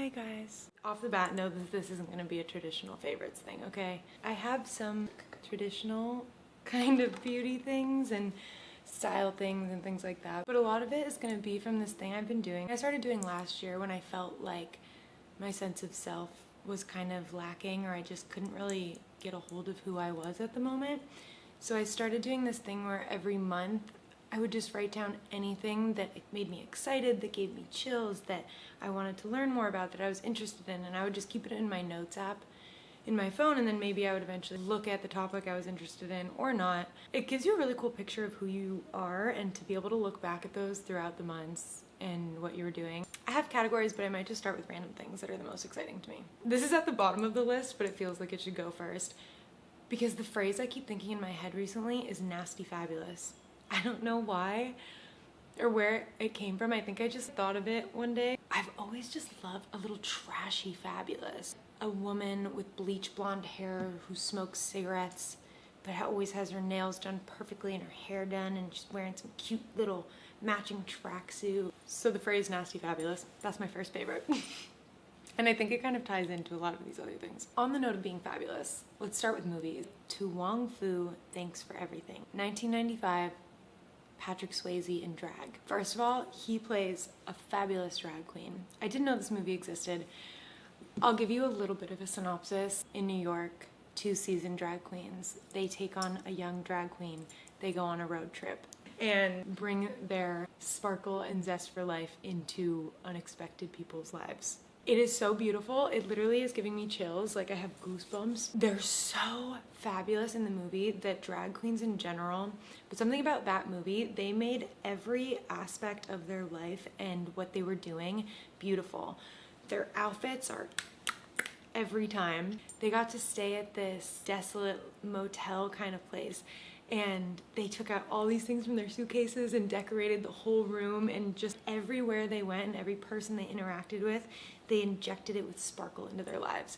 Hi guys. Off the bat, know that this isn't going to be a traditional favorites thing, okay? I have some traditional kind of beauty things and style things and things like that, but a lot of it is going to be from this thing I've been doing. I started doing last year when I felt like my sense of self was kind of lacking, or I just couldn't really get a hold of who I was at the moment. So I started doing this thing where every month I would just write down anything that made me excited, that gave me chills, that I wanted to learn more about, that I was interested in, and I would just keep it in my notes app in my phone, and then maybe I would eventually look at the topic I was interested in or not. It gives you a really cool picture of who you are, and to be able to look back at those throughout the months and what you were doing. I have categories, but I might just start with random things that are the most exciting to me. This is at the bottom of the list, but it feels like it should go first, because the phrase I keep thinking in my head recently is nasty fabulous. I don't know why or where it came from. I think I just thought of it one day. I've always just loved a little trashy fabulous. A woman with bleach blonde hair who smokes cigarettes but always has her nails done perfectly and her hair done, and she's wearing some cute little matching tracksuit. So the phrase nasty fabulous, that's my first favorite. And I think it kind of ties into a lot of these other things. On the note of being fabulous, let's start with movies. To Wong Fu, Thanks for Everything. 1995, Patrick Swayze in drag. First of all, he plays a fabulous drag queen. I didn't know this movie existed. I'll give you a little bit of a synopsis. In New York, two seasoned drag queens, they take on a young drag queen. They go on a road trip and bring their sparkle and zest for life into unexpected people's lives. It is so beautiful. It literally is giving me chills. Like, I have goosebumps. They're so fabulous in the movie, that drag queens in general, but something about that movie, they made every aspect of their life and what they were doing beautiful. Their outfits are every time. They got to stay at this desolate motel kind of place, and they took out all these things from their suitcases and decorated the whole room, and just everywhere they went and every person they interacted with, they injected it with sparkle into their lives.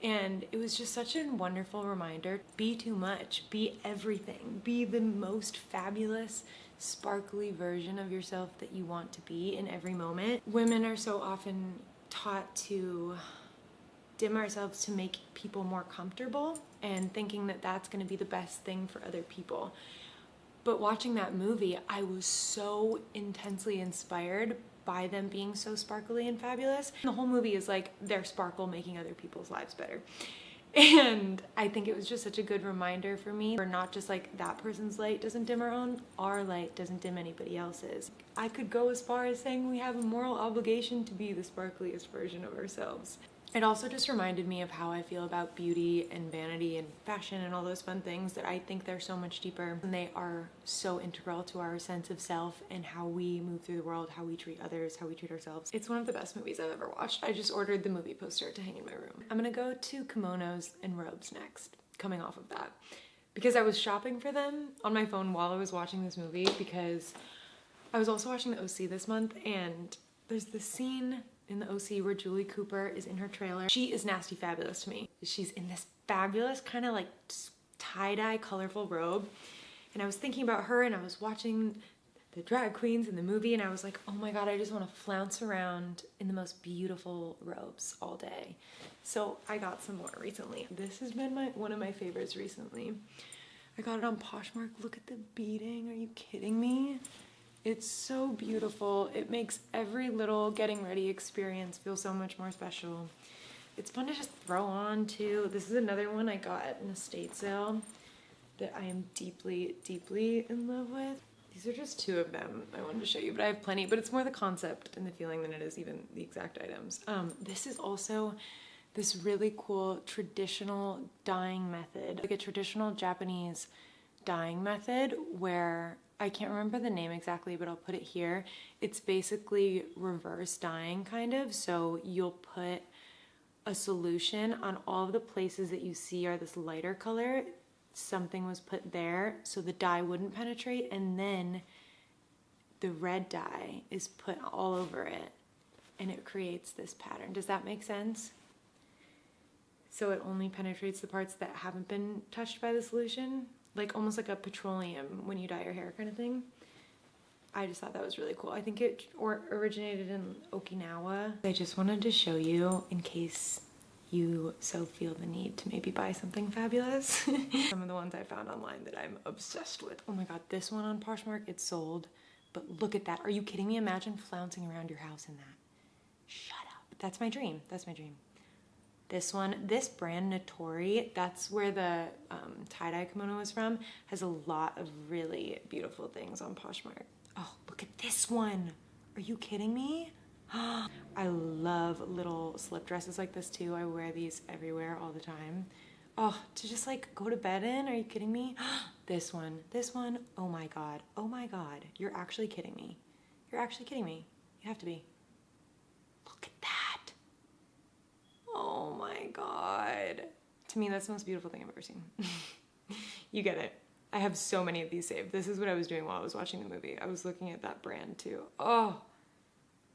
And it was just such a wonderful reminder. Be too much, be everything, be the most fabulous, sparkly version of yourself that you want to be in every moment. Women are so often taught to dim ourselves to make people more comfortable, and thinking that that's going to be the best thing for other people. But watching that movie, I was so intensely inspired by them being so sparkly and fabulous. The whole movie is like their sparkle making other people's lives better. And I think it was just such a good reminder for me, or not just like that person's light doesn't dim our own, our light doesn't dim anybody else's. I could go as far as saying we have a moral obligation to be the sparkliest version of ourselves. It also just reminded me of how I feel about beauty and vanity and fashion and all those fun things, that I think they're so much deeper, and they are so integral to our sense of self and how we move through the world, how we treat others, how we treat ourselves. It's one of the best movies I've ever watched. I just ordered the movie poster to hang in my room. I'm gonna go to kimonos and robes next, coming off of that, because I was shopping for them on my phone while I was watching this movie, because I was also watching the OC this month, and there's this scene in the OC where Julie Cooper is in her trailer. She is nasty fabulous to me. She's in this fabulous kind of like tie-dye colorful robe, and I was thinking about her, and I was watching the drag queens in the movie, and I was like, oh my god, I just want to flounce around in the most beautiful robes all day. So I got some more recently. This has been one of my favorites recently. I got it on Poshmark. Look at the beading. Are you kidding me? It's so beautiful. It makes every little getting ready experience feel so much more special. It's fun to just throw on too. This is another one I got at an estate sale that I am deeply, deeply in love with. These are just two of them I wanted to show you, but I have plenty, but it's more the concept and the feeling than it is even the exact items. This is also this really cool traditional dyeing method, like a traditional Japanese dyeing method where, I can't remember the name exactly, but I'll put it here. It's basically reverse dyeing kind of. So you'll put a solution on all of the places that you see are this lighter color. Something was put there so the dye wouldn't penetrate, and then the red dye is put all over it and it creates this pattern. Does that make sense? So it only penetrates the parts that haven't been touched by the solution. Like almost like a petroleum when you dye your hair kind of thing. I just thought that was really cool. I think it originated in Okinawa. I just wanted to show you in case you so feel the need to maybe buy something fabulous. Some of the ones I found online that I'm obsessed with. Oh my god, this one on Poshmark, it's sold. But look at that. Are you kidding me? Imagine flouncing around your house in that. Shut up. That's my dream. That's my dream. This one, this brand Notori, that's where the tie-dye kimono is from, has a lot of really beautiful things on Poshmark. Oh, look at this one. Are you kidding me? I love little slip dresses like this too. I wear these everywhere all the time. Oh, to just like go to bed in? Are you kidding me? This one, oh my god, you're actually kidding me. You're actually kidding me. You have to be. Look at that. Oh my god. To me, that's the most beautiful thing I've ever seen. You get it. I have so many of these saved. This is what I was doing while I was watching the movie. I was looking at that brand too. Oh,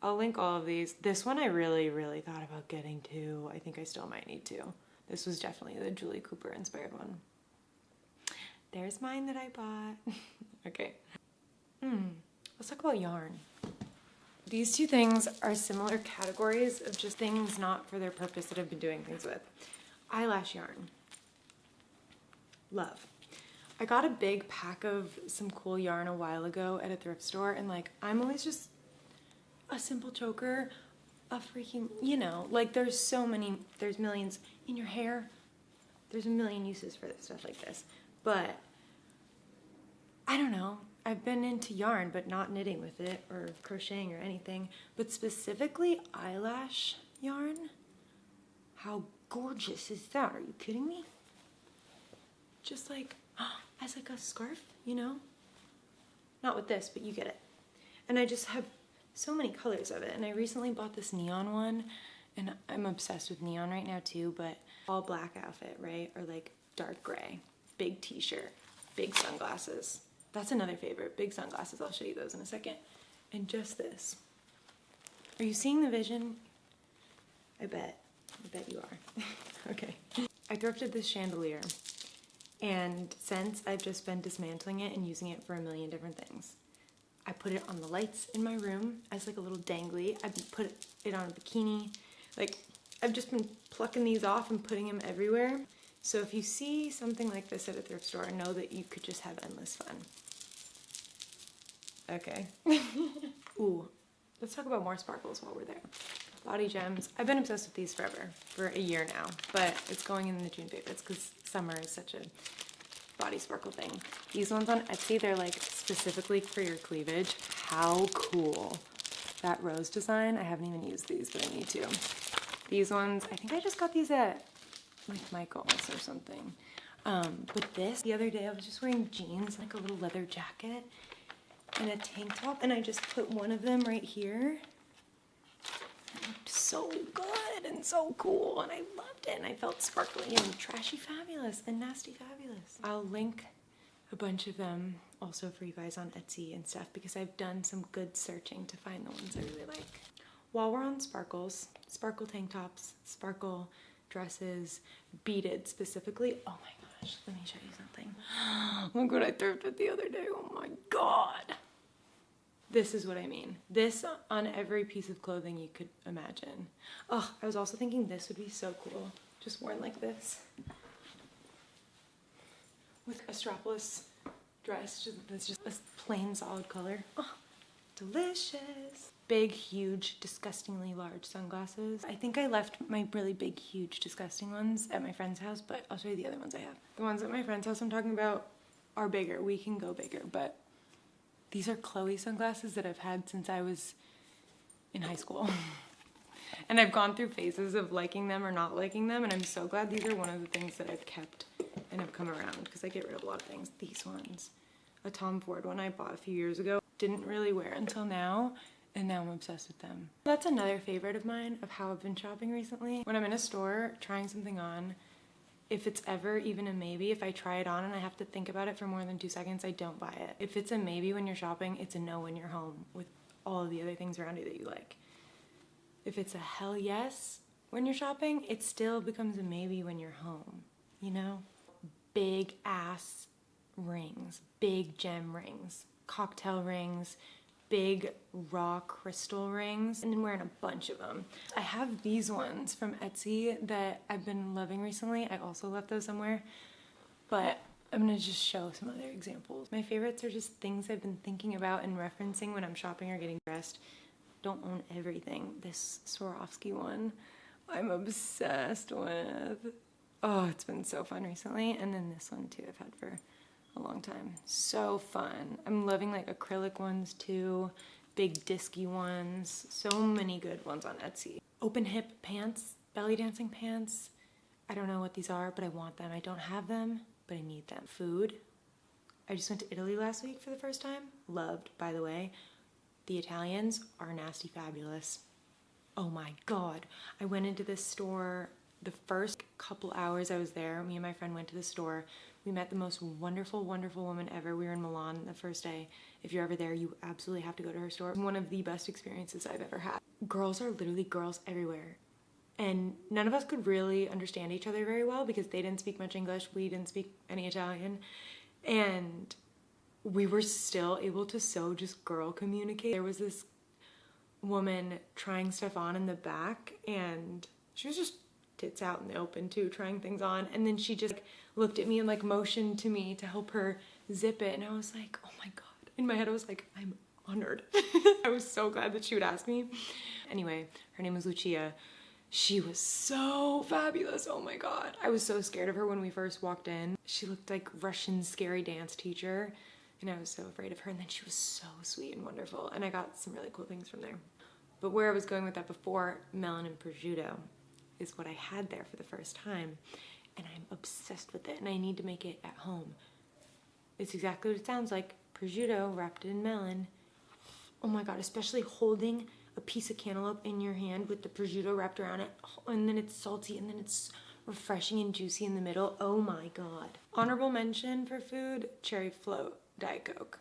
I'll link all of these. This one I really thought about getting too. I think I still might need to. This was definitely the Julie Cooper inspired one. There's mine that I bought. Okay. Let's talk about yarn. These two things are similar categories of just things not for their purpose that I've been doing things with. Eyelash yarn. Love. I got a big pack of some cool yarn a while ago at a thrift store, and like, I'm always just a simple choker, a freaking, you know, like there's millions in your hair. There's a million uses for stuff like this, but I don't know. I've been into yarn, but not knitting with it or crocheting or anything, but specifically eyelash yarn. How gorgeous is that? Are you kidding me? Just like, as like a scarf, you know? Not with this, but you get it. And I just have so many colors of it, and I recently bought this neon one, and I'm obsessed with neon right now too, but all black outfit, right? Or like dark gray, big t-shirt, big sunglasses. That's another favorite, big sunglasses. I'll show you those in a second. And just this. Are you seeing the vision? I bet you are. Okay. I thrifted this chandelier, and since I've just been dismantling it and using it for a million different things. I put it on the lights in my room as like a little dangly. I put it on a bikini. Like, I've just been plucking these off and putting them everywhere. So if you see something like this at a thrift store, know that you could just have endless fun. Okay. Ooh, let's talk about more sparkles while we're there. Body gems. I've been obsessed with these forever, for a year now, but it's going in the June favorites because summer is such a body sparkle thing. These ones on Etsy, they're like specifically for your cleavage. How cool. That rose design, I haven't even used these, but I need to. These ones, I think I just got these at like Michael's or something. But this, the other day I was just wearing jeans, like a little leather jacket and a tank top, and I just put one of them right here. It looked so good and so cool, and I loved it, and I felt sparkly and trashy fabulous and nasty fabulous. I'll link a bunch of them also for you guys on Etsy and stuff, because I've done some good searching to find the ones I really like. While we're on sparkles, sparkle tank tops, sparkle dresses, beaded specifically. Oh my gosh, let me show you something. Look what I thrifted the other day. Oh my god. This is what I mean. This on every piece of clothing you could imagine. Oh, I was also thinking this would be so cool. Just worn like this. With a strapless dress. It's just a plain solid color. Oh, delicious. Big, huge, disgustingly large sunglasses. I think I left my really big, huge, disgusting ones at my friend's house, but I'll show you the other ones I have. The ones at my friend's house I'm talking about are bigger. We can go bigger, but these are Chloe sunglasses that I've had since I was in high school. And I've gone through phases of liking them or not liking them, and I'm so glad these are one of the things that I've kept and have come around, because I get rid of a lot of things. These ones, a Tom Ford one I bought a few years ago, didn't really wear until now, and now I'm obsessed with them. That's another favorite of mine of how I've been shopping recently. When I'm in a store trying something on, if it's ever even a maybe, if I try it on and I have to think about it for more than 2 seconds, I don't buy it. If it's a maybe when you're shopping, it's a no when you're home with all of the other things around you that you like. If it's a hell yes when you're shopping, it still becomes a maybe when you're home, you know? Big ass rings, big gem rings, cocktail rings, big raw crystal rings and then wearing a bunch of them. I have these ones from Etsy that I've been loving recently. I also left those somewhere, but I'm gonna just show some other examples. My favorites are just things I've been thinking about and referencing when I'm shopping or getting dressed. Don't own everything. This Swarovski one, I'm obsessed with. Oh, it's been so fun recently. And then this one too, I've had for a long time. So fun. I'm loving like acrylic ones too, big disky ones. So many good ones on Etsy. Open hip pants, belly dancing pants. I don't know what these are, but I want them. I don't have them, but I need them. Food. I just went to Italy last week for the first time. Loved, by the way. The Italians are nasty fabulous. Oh my God. I went into this store the first couple hours I was there. Me and my friend went to the store. We met the most wonderful, wonderful woman ever. We were in Milan the first day. If you're ever there, you absolutely have to go to her store. One of the best experiences I've ever had. Girls are literally girls everywhere. And none of us could really understand each other very well because they didn't speak much English. We didn't speak any Italian. And we were still able to so just girl communicate. There was this woman trying stuff on in the back and she was just tits out in the open too, trying things on. And then she just looked at me and like motioned to me to help her zip it. And I was like, oh my God. In my head, I was like, I'm honored. I was so glad that she would ask me. Anyway, her name was Lucia. She was so fabulous. Oh my God. I was so scared of her when we first walked in. She looked like Russian scary dance teacher. And I was so afraid of her. And then she was so sweet and wonderful. And I got some really cool things from there. But where I was going with that before, melon and prosciutto is what I had there for the first time. And I'm obsessed with it. And I need to make it at home. It's exactly what it sounds like. Prosciutto wrapped in melon. Oh my God, especially holding a piece of cantaloupe in your hand with the prosciutto wrapped around it. Oh, and then it's salty and then it's refreshing and juicy in the middle. Oh my God. Honorable mention for food, cherry float Diet Coke.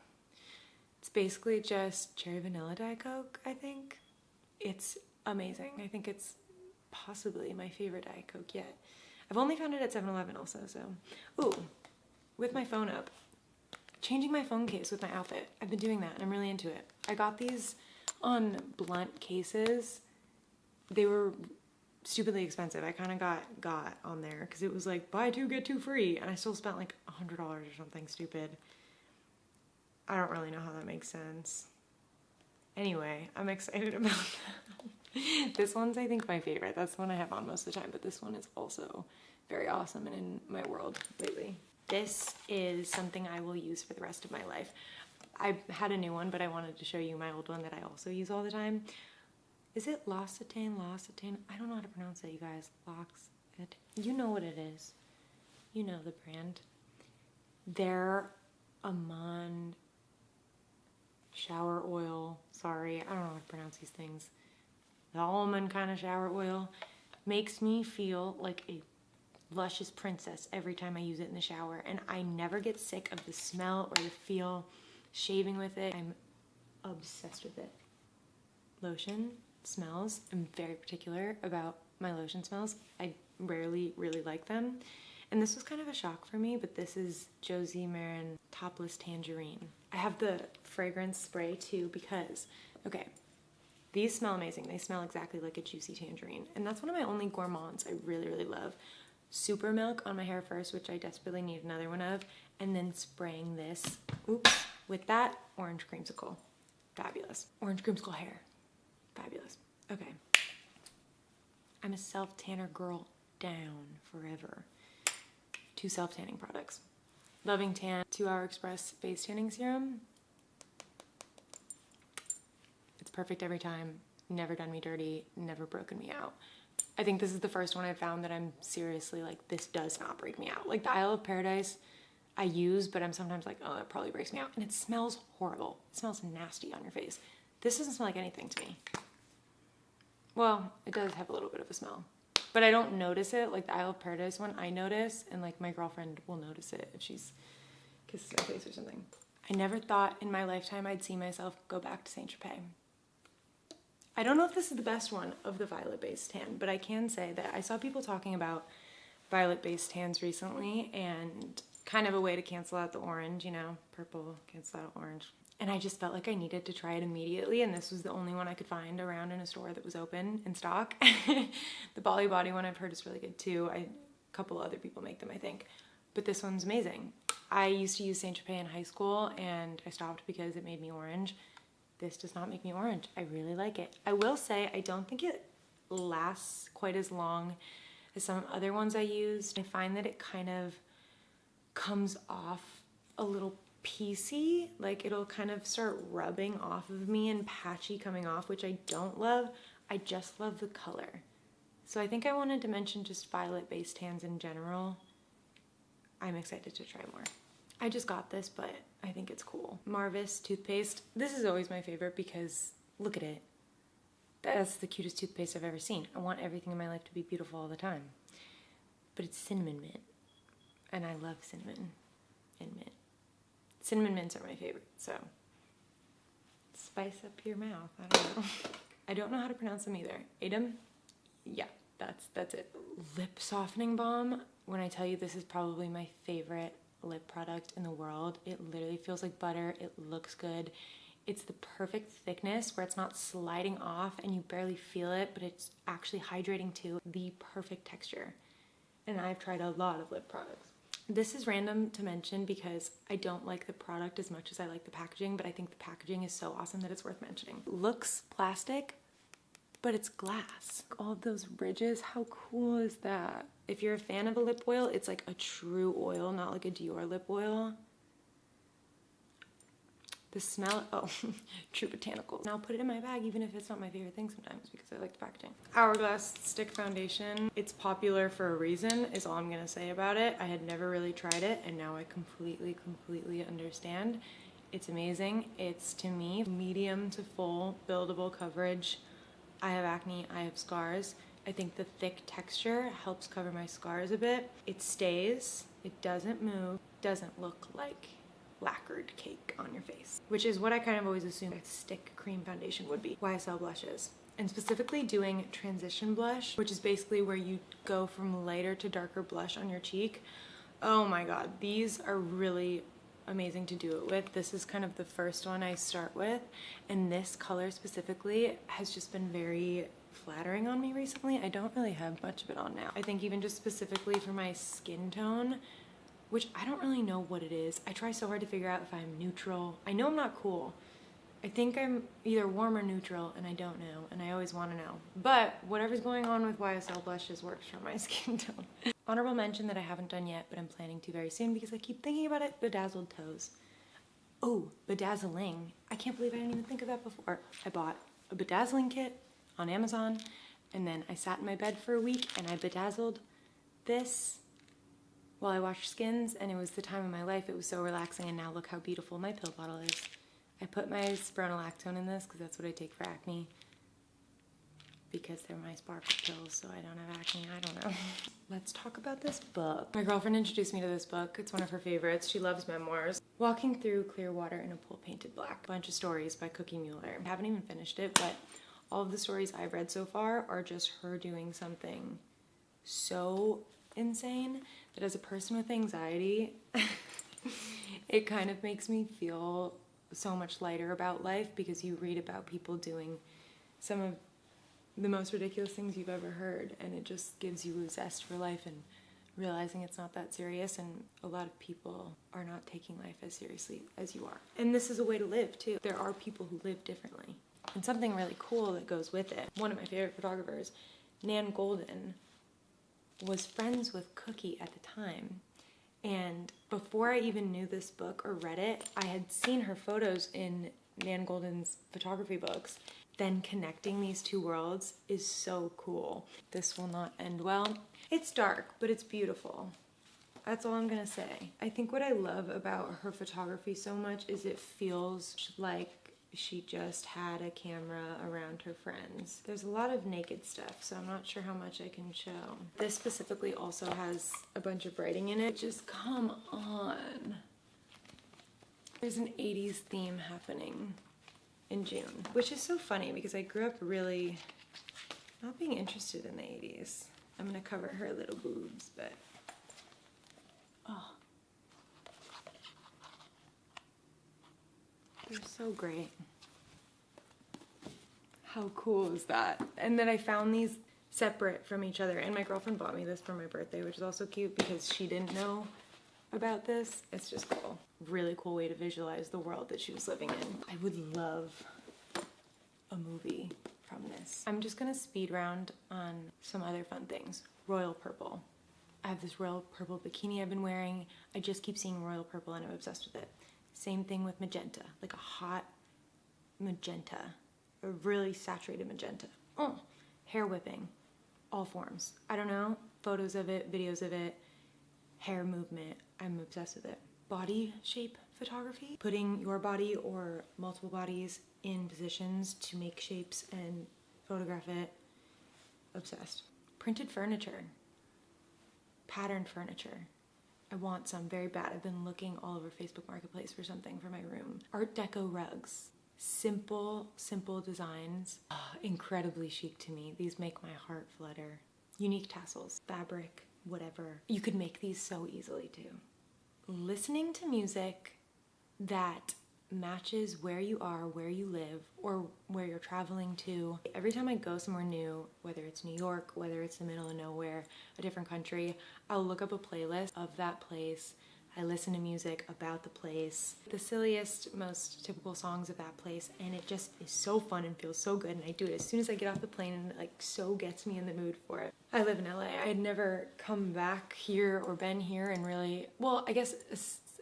It's basically just cherry vanilla Diet Coke, I think. It's amazing. I think it's possibly my favorite Diet Coke yet. I've only found it at 7-Eleven also, so. Ooh, with my phone up. Changing my phone case with my outfit. I've been doing that and I'm really into it. I got these on blunt cases. They were stupidly expensive. I kind of got on there because it was like buy two get two free and I still spent like $100 or something stupid. I don't really know how that makes sense. Anyway, I'm excited about that. This one's I think my favorite. That's the one I have on most of the time, but this one is also very awesome and in my world lately. This is something I will use for the rest of my life. I had a new one, but I wanted to show you my old one that I also use all the time. Is it L'Occitane? I don't know how to pronounce it, you guys. You know what it is. You know the brand. They're almond shower oil. Sorry, I don't know how to pronounce these things. The almond kind of shower oil makes me feel like a luscious princess every time I use it in the shower, and I never get sick of the smell or the feel shaving with it. I'm obsessed with it. Lotion smells. I'm very particular about my lotion smells. I rarely really like them. And this was kind of a shock for me, but this is Josie Maran Topless Tangerine. I have the fragrance spray too because, okay, these smell amazing. They smell exactly like a juicy tangerine. And that's one of my only gourmands I really, really love. Super milk on my hair first, which I desperately need another one of, and then spraying this, oops, with that orange creamsicle. Fabulous. Orange creamsicle hair. Fabulous. Okay. I'm a self-tanner girl down forever. 2 self-tanning products. Loving Tan 2-Hour Express Face Tanning Serum. It's perfect every time. Never done me dirty. Never broken me out. I think this is the first one I've found that I'm seriously like, this does not break me out. Like the Isle of Paradise I use, but I'm sometimes like, oh, that probably breaks me out. And it smells horrible. It smells nasty on your face. This doesn't smell like anything to me. Well, it does have a little bit of a smell, but I don't notice it. Like the Isle of Paradise one, I notice, and like my girlfriend will notice it if she's kisses my face or something. I never thought in my lifetime I'd see myself go back to Saint-Tropez. I don't know if this is the best one of the violet-based tan, but I can say that I saw people talking about violet-based tans recently and kind of a way to cancel out the orange, you know, purple, cancel out orange. and I just felt like I needed to try it immediately, and this was the only one I could find around in a store that was open in stock. The Bali Body one I've heard is really good too. A couple other people make them, I think, but this one's amazing. I used to use Saint Tropez in high school and I stopped because it made me orange. This does not make me orange. I really like it. I will say I don't think it lasts quite as long as some other ones I used. I find that it kind of comes off a little piecey, like it'll kind of start rubbing off of me and patchy coming off, which I don't love. I just love the color. So I think I wanted to mention just violet based tans in general. I'm excited to try more. I just got this, but I think it's cool. Marvis toothpaste. This is always my favorite because look at it. That's the cutest toothpaste I've ever seen. I want everything in my life to be beautiful all the time. But it's cinnamon mint. And I love cinnamon and mint. Cinnamon mints are my favorite, so spice up your mouth. I don't know. I don't know how to pronounce them either. Adem? Yeah, that's it. Lip softening balm. When I tell you this is probably my favorite lip product in the world. It literally feels like butter. It looks good. It's the perfect thickness where it's not sliding off and you barely feel it, but it's actually hydrating too. The perfect texture. And I've tried a lot of lip products. This is random to mention because I don't like the product as much as I like the packaging, but I think the packaging is so awesome that it's worth mentioning. Looks plastic, but it's glass. All of those ridges, how cool is that? If you're a fan of a lip oil, it's like a true oil, not like a Dior lip oil. The smell, oh, true botanicals. Now I'll put it in my bag even if it's not my favorite thing sometimes because I like the packaging. Hourglass Stick Foundation. It's popular for a reason is all I'm gonna say about it. I had never really tried it and now I completely understand. It's amazing. It's, to me, medium to full buildable coverage. I have acne, I have scars. I think the thick texture helps cover my scars a bit. It stays, it doesn't move, doesn't look like lacquered cake on your face, which is what I kind of always assumed a stick cream foundation would be. YSL blushes, and specifically doing transition blush, which is basically where you go from lighter to darker blush on your cheek. Oh my god, these are really amazing to do it with. This is kind of the first one I start with, and this color specifically has just been very flattering on me recently. I don't really have much of it on now. I think even just specifically for my skin tone, which I don't really know what it is. I try so hard to figure out if I'm neutral. I know I'm not cool. I think I'm either warm or neutral, and I don't know, and I always want to know. But whatever's going on with YSL blushes works for my skin tone. Honorable mention that I haven't done yet, but I'm planning to very soon because I keep thinking about it, Bedazzled Toes. Oh, Bedazzling. I can't believe I didn't even think of that before. I bought a bedazzling kit on Amazon, and then I sat in my bed for a week and I bedazzled this while I watched Skins, and it was the time of my life. It was so relaxing, and now look how beautiful my pill bottle is. I put my spironolactone in this because that's what I take for acne, because they're my sparkle pills, so I don't have acne. I don't know. Let's talk about this book. My girlfriend introduced me to this book. It's one of her favorites. She loves memoirs. Walking Through Clear Water in a Pool Painted Black. Bunch of stories by Cookie Mueller. I haven't even finished it, but all of the stories I've read so far are just her doing something so insane that as a person with anxiety, it kind of makes me feel so much lighter about life because you read about people doing some of the most ridiculous things you've ever heard, and it just gives you a zest for life and realizing it's not that serious, and a lot of people are not taking life as seriously as you are. And this is a way to live too. There are people who live differently. And something really cool that goes with it. One of my favorite photographers, Nan Golden, was friends with Cookie at the time. And before I even knew this book or read it, I had seen her photos in Nan Golden's photography books. Then connecting these two worlds is so cool. This will not end well. It's dark, but it's beautiful. That's all I'm gonna say. I think what I love about her photography so much is it feels like she just had a camera around her friends. There's a lot of naked stuff, so I'm not sure how much I can show. This specifically also has a bunch of writing in it. Just come on. There's an 80s theme happening in June, which is so funny because I grew up really not being interested in the 80s. I'm gonna cover her little boobs, but oh. They're so great. How cool is that? And then I found these separate from each other, and my girlfriend bought me this for my birthday, which is also cute because she didn't know about this. It's just cool. Really cool way to visualize the world that she was living in. I would love a movie from this. I'm just gonna speed round on some other fun things. Royal purple. I have this royal purple bikini I've been wearing. I just keep seeing royal purple and I'm obsessed with it. Same thing with magenta, like a hot magenta, a really saturated magenta. Oh, hair whipping, all forms. I don't know, photos of it, videos of it, hair movement, I'm obsessed with it. Body shape photography, putting your body or multiple bodies in positions to make shapes and photograph it, obsessed. Printed furniture, patterned furniture. I want some very bad. I've been looking all over Facebook Marketplace for something for my room. Art Deco rugs. Simple, simple designs. Oh, incredibly chic to me. These make my heart flutter. Unique tassels, fabric, whatever. You could make these so easily too. Listening to music that matches where you are, where you live, or where you're traveling to. Every time I go somewhere new, whether it's New York, whether it's the middle of nowhere, a different country, I'll look up a playlist of that place. I listen to music about the place, the silliest, most typical songs of that place, and it just is so fun and feels so good, and I do it as soon as I get off the plane, and it like so gets me in the mood for it. I live in LA. I had never come back here or been here and really, well, I guess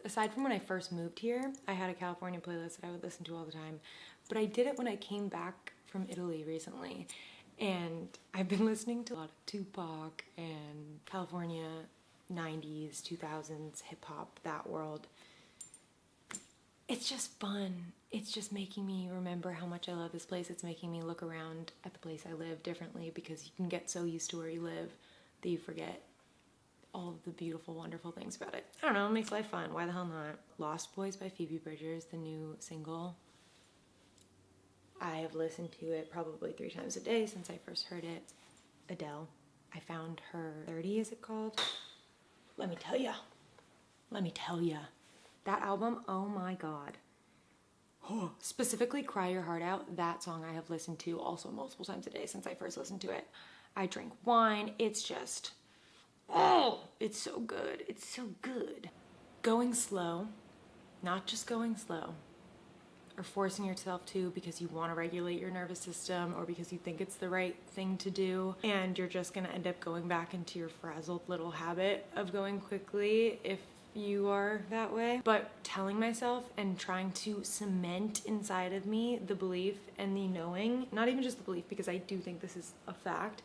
aside from when I first moved here, I had a California playlist that I would listen to all the time, but I did it when I came back from Italy recently, and I've been listening to a lot of Tupac and California 90s, 2000s, hip-hop, that world. It's just fun. It's just making me remember how much I love this place. It's making me look around at the place I live differently because you can get so used to where you live that you forget all of the beautiful, wonderful things about it. I don't know, it makes life fun. Why the hell not? Lost Boys by Phoebe Bridgers, the new single. I have listened to it probably 3 times a day since I first heard it. Adele. I found her 30, is it called? Let me tell ya. That album, oh my God. Specifically Cry Your Heart Out, that song I have listened to also multiple times a day since I first listened to it. I drink wine, it's just, oh, it's so good, it's so good. Going slow, not just going slow, or forcing yourself to because you want to regulate your nervous system or because you think it's the right thing to do, and you're just gonna end up going back into your frazzled little habit of going quickly if you are that way. But telling myself and trying to cement inside of me the belief and the knowing, not even just the belief because I do think this is a fact,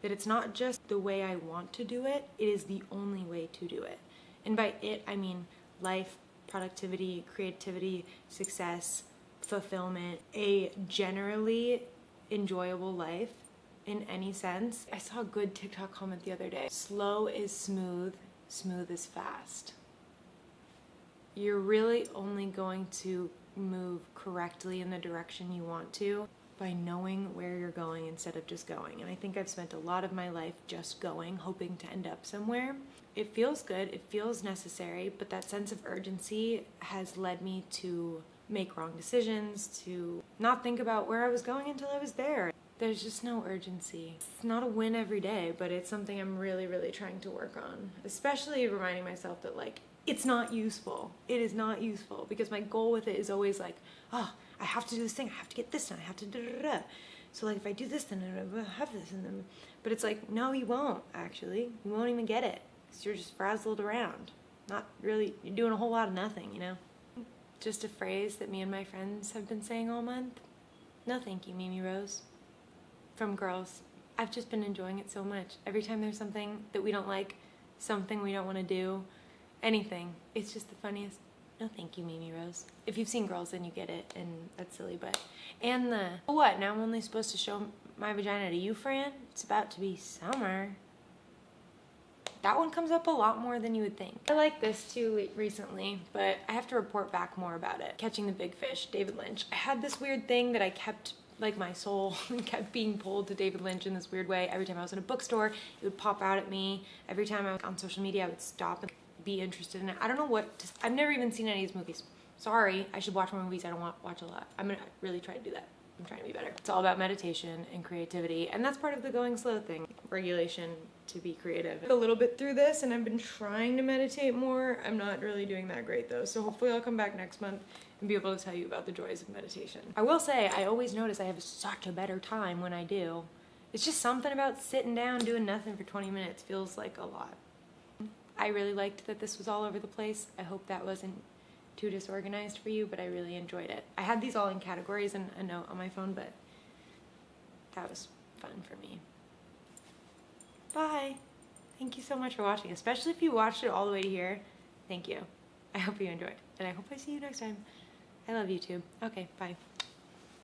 that it's not just the way I want to do it, it is the only way to do it. And by it, I mean life, productivity, creativity, success, fulfillment, a generally enjoyable life in any sense. I saw a good TikTok comment the other day. Slow is smooth, smooth is fast. You're really only going to move correctly in the direction you want to by knowing where you're going instead of just going. And I think I've spent a lot of my life just going, hoping to end up somewhere. It feels good, it feels necessary, but that sense of urgency has led me to make wrong decisions, to not think about where I was going until I was there. There's just no urgency. It's not a win every day, but it's something I'm really, really trying to work on. Especially reminding myself that like, it's not useful. It is not useful because my goal with it is always like, oh, I have to do this thing, I have to get this done, I have to da-da-da-da. So like if I do this, then I will have this, and then, but it's like, no, you won't actually. You won't even get it because you're just frazzled around. Not really, you're doing a whole lot of nothing, you know? Just a phrase that me and my friends have been saying all month. No thank you, Mimi Rose. From girls. I've just been enjoying it so much. Every time there's something that we don't like, something we don't want to do, anything, it's just the funniest. No thank you, Mimi Rose. If you've seen Girls, then you get it, and that's silly, but... And the, what, now I'm only supposed to show my vagina to you, Fran? It's about to be summer. That one comes up a lot more than you would think. I like this too recently, but I have to report back more about it. Catching the Big Fish, David Lynch. I had this weird thing that I kept, like my soul kept being pulled to David Lynch in this weird way. Every time I was in a bookstore, it would pop out at me. Every time I was on social media, I would stop and be interested in it. I don't know what, I've never even seen any of these movies. Sorry, I should watch more movies. I don't watch a lot. I'm gonna really try to do that. I'm trying to be better. It's all about meditation and creativity, and that's part of the going slow thing. Regulation to be creative. A little bit through this, and I've been trying to meditate more. I'm not really doing that great though, so hopefully I'll come back next month and be able to tell you about the joys of meditation. I will say, I always notice I have such a better time when I do. It's just something about sitting down doing nothing for 20 minutes feels like a lot. I really liked that this was all over the place. I hope that wasn't too disorganized for you, but I really enjoyed it. I had these all in categories and a note on my phone, but that was fun for me. Bye. Thank you so much for watching, especially if you watched it all the way to here. Thank you. I hope you enjoyed, and I hope I see you next time. I love YouTube. Okay, bye.